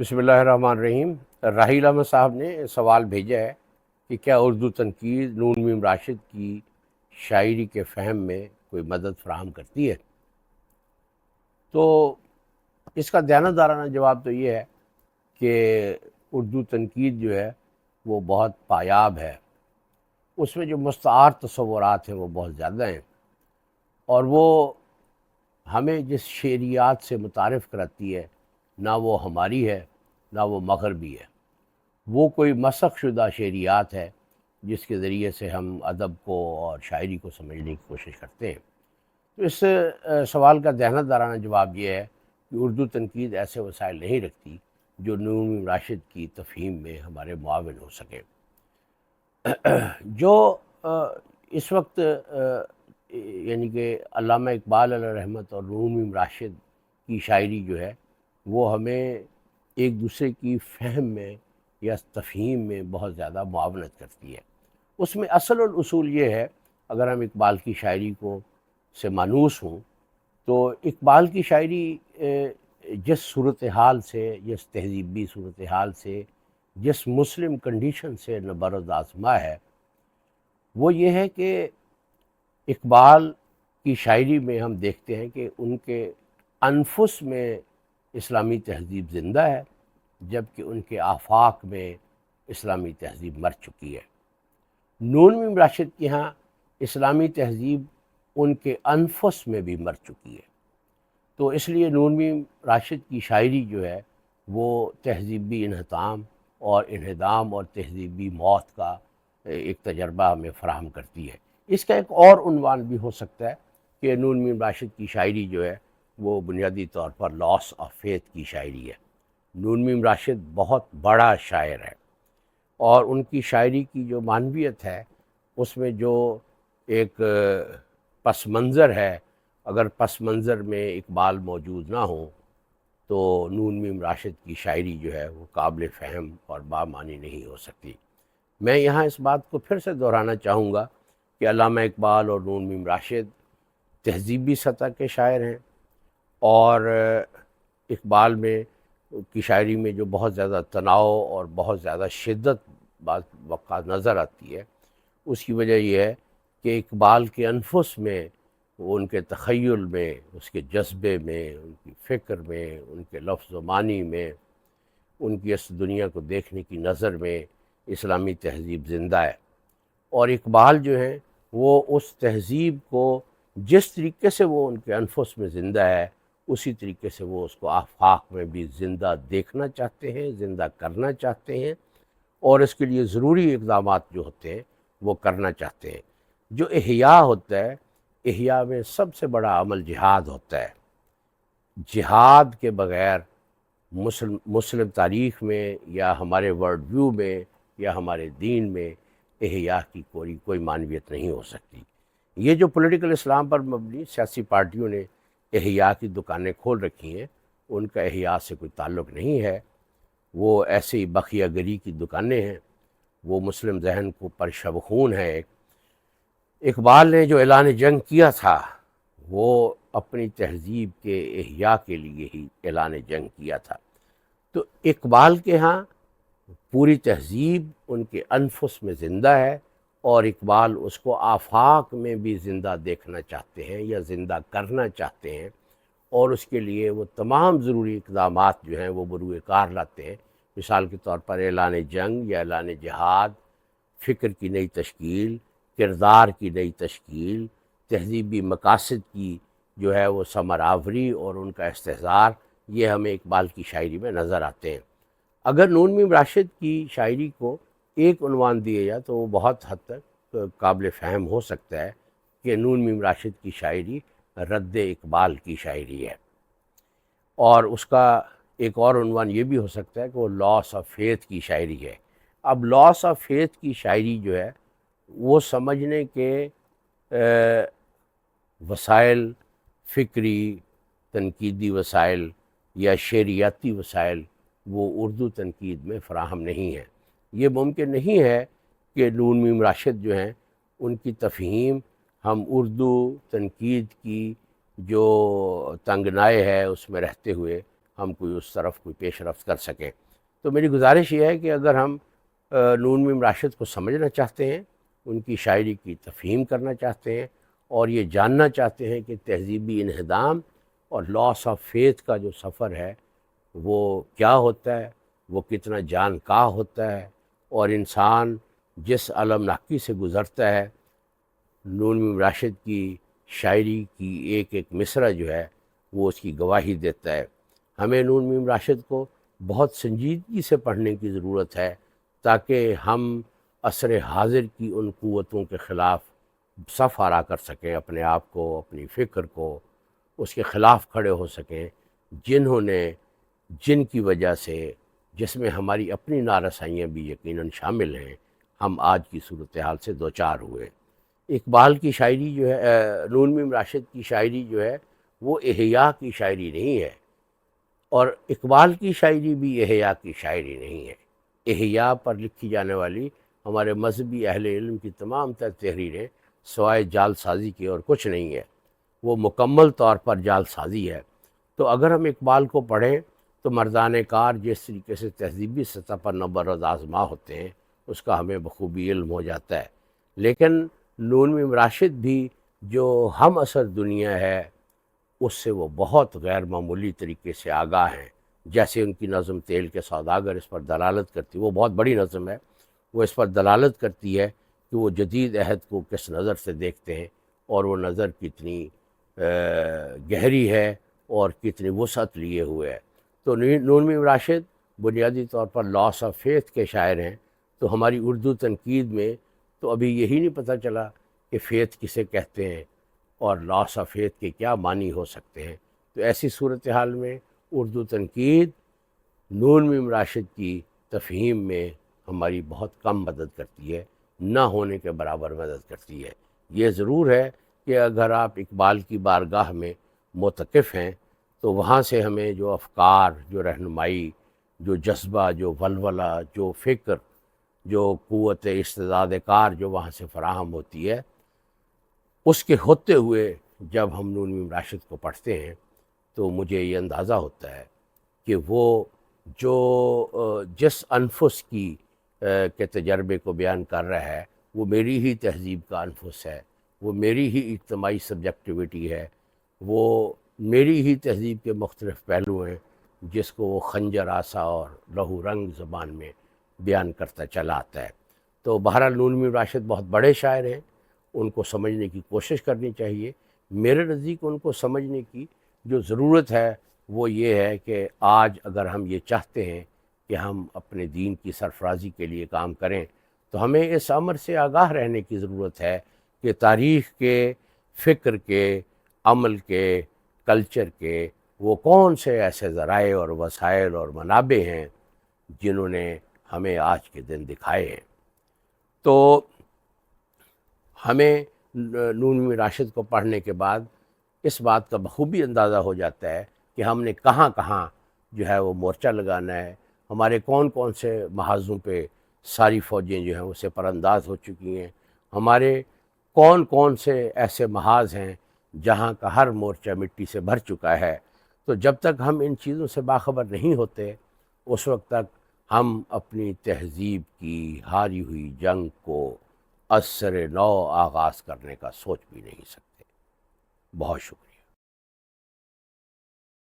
بسم اللہ الرحمن الرحیم۔ راحیل احمد صاحب نے سوال بھیجا ہے کہ کیا اردو تنقید نون میم راشد کی شاعری کے فہم میں کوئی مدد فراہم کرتی ہے؟ تو اس کا دیانتدارانہ جواب تو یہ ہے کہ اردو تنقید جو ہے وہ بہت پایاب ہے، اس میں جو مستعار تصورات ہیں وہ بہت زیادہ ہیں، اور وہ ہمیں جس شعریات سے متعارف کراتی ہے نہ وہ ہماری ہے نہ وہ مغربی ہے، وہ کوئی مسخ شدہ شعریات ہے جس کے ذریعے سے ہم ادب کو اور شاعری کو سمجھنے کی کوشش کرتے ہیں۔ تو اس سوال کا دیانتدارانہ جواب یہ ہے کہ اردو تنقید ایسے وسائل نہیں رکھتی جو نون میم راشد کی تفہیم میں ہمارے معاون ہو سکیں۔ جو اس وقت یعنی کہ علامہ اقبال علیہ رحمت اور نون میم راشد کی شاعری جو ہے وہ ہمیں ایک دوسرے کی فہم میں یا تفہیم میں بہت زیادہ معاونت کرتی ہے۔ اس میں اصل الاصول یہ ہے، اگر ہم اقبال کی شاعری کو سے مانوس ہوں تو اقبال کی شاعری جس صورتحال سے، جس تہذیبی صورتحال سے، جس مسلم کنڈیشن سے نبرد آزما ہے، وہ یہ ہے کہ اقبال کی شاعری میں ہم دیکھتے ہیں کہ ان کے انفس میں اسلامی تہذیب زندہ ہے، جبکہ ان کے آفاق میں اسلامی تہذیب مر چکی ہے۔ نون میم راشد کے ہاں اسلامی تہذیب ان کے انفس میں بھی مر چکی ہے، تو اس لیے نون میم راشد کی شاعری جو ہے وہ تہذیبی انہدام اور انہدام اور تہذیبی موت کا ایک تجربہ ہمیں فراہم کرتی ہے۔ اس کا ایک اور عنوان بھی ہو سکتا ہے کہ نون میم راشد کی شاعری جو ہے وہ بنیادی طور پر لاس آف فیتھ کی شاعری ہے۔ نون میم راشد بہت بڑا شاعر ہے، اور ان کی شاعری کی جو معنویت ہے اس میں جو ایک پس منظر ہے، اگر پس منظر میں اقبال موجود نہ ہوں تو نون میم راشد کی شاعری جو ہے وہ قابل فہم اور بامعنی نہیں ہو سکتی۔ میں یہاں اس بات کو پھر سے دہرانا چاہوں گا کہ علامہ اقبال اور نون میم راشد تہذیبی سطح کے شاعر ہیں، اور اقبال میں کی شاعری میں جو بہت زیادہ تناؤ اور بہت زیادہ شدت بعض وقت نظر آتی ہے، اس کی وجہ یہ ہے کہ اقبال کے انفس میں، وہ ان کے تخیل میں، اس کے جذبے میں، ان کی فکر میں، ان کے لفظ و معنی میں، ان کی اس دنیا کو دیکھنے کی نظر میں اسلامی تہذیب زندہ ہے۔ اور اقبال جو ہیں وہ اس تہذیب کو جس طریقے سے وہ ان کے انفس میں زندہ ہے، اسی طریقے سے وہ اس کو آفاق میں بھی زندہ دیکھنا چاہتے ہیں، زندہ کرنا چاہتے ہیں، اور اس کے لیے ضروری اقدامات جو ہوتے ہیں وہ کرنا چاہتے ہیں۔ جو احیاء ہوتا ہے، احیاء میں سب سے بڑا عمل جہاد ہوتا ہے۔ جہاد کے بغیر مسلم تاریخ میں یا ہمارے ورلڈ ویو میں یا ہمارے دین میں احیاء کی کوئی معنویت نہیں ہو سکتی۔ یہ جو پولیٹیکل اسلام پر مبنی سیاسی پارٹیوں نے احیاء کی دکانیں کھول رکھی ہیں، ان کا احیاء سے کوئی تعلق نہیں ہے، وہ ایسے ہی بخیہ گری کی دکانیں ہیں، وہ مسلم ذہن کو پرشب خون ہے۔ اقبال نے جو اعلان جنگ کیا تھا وہ اپنی تہذیب کے احیاء کے لیے ہی اعلان جنگ کیا تھا۔ تو اقبال کے ہاں پوری تہذیب ان کے انفس میں زندہ ہے، اور اقبال اس کو آفاق میں بھی زندہ دیکھنا چاہتے ہیں یا زندہ کرنا چاہتے ہیں، اور اس کے لیے وہ تمام ضروری اقدامات جو ہیں وہ بروئے کار لاتے ہیں۔ مثال کے طور پر اعلان جنگ یا اعلان جہاد، فکر کی نئی تشکیل، کردار کی نئی تشکیل، تہذیبی مقاصد کی جو ہے وہ ثمر آوری اور ان کا استحضار، یہ ہمیں اقبال کی شاعری میں نظر آتے ہیں۔ اگر نون میم راشد کی شاعری کو ایک عنوان دیا جائے تو وہ بہت حد تک قابل فہم ہو سکتا ہے کہ نون میم راشد کی شاعری رد اقبال کی شاعری ہے، اور اس کا ایک اور عنوان یہ بھی ہو سکتا ہے کہ وہ لاس آف فیتھ کی شاعری ہے۔ اب لاس آف فیتھ کی شاعری جو ہے وہ سمجھنے کے وسائل، فکری تنقیدی وسائل یا شعریاتی وسائل وہ اردو تنقید میں فراہم نہیں ہیں۔ یہ ممکن نہیں ہے کہ نون میم راشد جو ہیں ان کی تفہیم ہم اردو تنقید کی جو تنگنائے ہے اس میں رہتے ہوئے ہم کوئی اس طرف کوئی پیش رفت کر سکیں۔ تو میری گزارش یہ ہے کہ اگر ہم نون میم راشد کو سمجھنا چاہتے ہیں، ان کی شاعری کی تفہیم کرنا چاہتے ہیں، اور یہ جاننا چاہتے ہیں کہ تہذیبی انہدام اور لاس آف فیتھ کا جو سفر ہے وہ کیا ہوتا ہے، وہ کتنا جان کا ہوتا ہے، اور انسان جس المناکی سے گزرتا ہے، نون میم راشد کی شاعری کی ایک ایک مصرع جو ہے وہ اس کی گواہی دیتا ہے۔ ہمیں نون میم راشد کو بہت سنجیدگی سے پڑھنے کی ضرورت ہے تاکہ ہم عصر حاضر کی ان قوتوں کے خلاف صف آرا کر سکیں، اپنے آپ کو، اپنی فکر کو اس کے خلاف کھڑے ہو سکیں، جن کی وجہ سے، جس میں ہماری اپنی نارسائیاں بھی یقیناً شامل ہیں، ہم آج کی صورتحال سے دوچار ہوئے۔ اقبال کی شاعری جو ہے، نون میم راشد کی شاعری جو ہے وہ احیاء کی شاعری نہیں ہے، اور اقبال کی شاعری بھی احیاء کی شاعری نہیں ہے۔ احیاء پر لکھی جانے والی ہمارے مذہبی اہل علم کی تمام تر تحریریں سوائے جال سازی کی اور کچھ نہیں ہے، وہ مکمل طور پر جال سازی ہے۔ تو اگر ہم اقبال کو پڑھیں تو مردان کار جس طریقے سے تہذیبی سطح پر نبرد آزما ہوتے ہیں اس کا ہمیں بخوبی علم ہو جاتا ہے، لیکن نون میم راشد بھی جو ہم عصر دنیا ہے اس سے وہ بہت غیر معمولی طریقے سے آگاہ ہیں۔ جیسے ان کی نظم تیل کے سوداگر اس پر دلالت کرتی، وہ بہت بڑی نظم ہے، وہ اس پر دلالت کرتی ہے کہ وہ جدید عہد کو کس نظر سے دیکھتے ہیں، اور وہ نظر کتنی گہری ہے اور کتنی وسعت لیے ہوئے ہے۔ تو نون میم راشد بنیادی طور پر لاس آف فیتھ کے شاعر ہیں، تو ہماری اردو تنقید میں تو ابھی یہی نہیں پتہ چلا کہ فیتھ کسے کہتے ہیں اور لاس آف فیتھ کے کیا معنی ہو سکتے ہیں۔ تو ایسی صورتحال میں اردو تنقید نون میم راشد کی تفہیم میں ہماری بہت کم مدد کرتی ہے، نہ ہونے کے برابر مدد کرتی ہے۔ یہ ضرور ہے کہ اگر آپ اقبال کی بارگاہ میں معتکف ہیں تو وہاں سے ہمیں جو افکار، جو رہنمائی، جو جذبہ، جو ولولہ، جو فکر، جو قوت استعداد کار جو وہاں سے فراہم ہوتی ہے، اس کے ہوتے ہوئے جب ہم نون میم راشد کو پڑھتے ہیں تو مجھے یہ اندازہ ہوتا ہے کہ وہ جو جس انفس کی کے تجربے کو بیان کر رہا ہے وہ میری ہی تہذیب کا انفس ہے، وہ میری ہی اجتماعی سبجیکٹیوٹی ہے، وہ میری ہی تہذیب کے مختلف پہلو ہیں جس کو وہ خنجر آسا اور لہو رنگ زبان میں بیان کرتا چلا آتا ہے۔ تو بہرحال نون میم راشد بہت بڑے شاعر ہیں، ان کو سمجھنے کی کوشش کرنی چاہیے۔ میرے نزدیک ان کو سمجھنے کی جو ضرورت ہے وہ یہ ہے کہ آج اگر ہم یہ چاہتے ہیں کہ ہم اپنے دین کی سرفرازی کے لیے کام کریں تو ہمیں اس امر سے آگاہ رہنے کی ضرورت ہے کہ تاریخ کے، فکر کے، عمل کے، کلچر کے وہ کون سے ایسے ذرائع اور وسائل اور منابع ہیں جنہوں نے ہمیں آج کے دن دکھائے ہیں۔ تو ہمیں نون میم راشد کو پڑھنے کے بعد اس بات کا بخوبی اندازہ ہو جاتا ہے کہ ہم نے کہاں کہاں جو ہے وہ مورچہ لگانا ہے، ہمارے کون کون سے محاذوں پہ ساری فوجیں جو ہیں وہ سپر انداز ہو چکی ہیں، ہمارے کون کون سے ایسے محاذ ہیں جہاں کا ہر مورچہ مٹی سے بھر چکا ہے۔ تو جب تک ہم ان چیزوں سے باخبر نہیں ہوتے اس وقت تک ہم اپنی تہذیب کی ہاری ہوئی جنگ کو از سر نو آغاز کرنے کا سوچ بھی نہیں سکتے۔ بہت شکریہ۔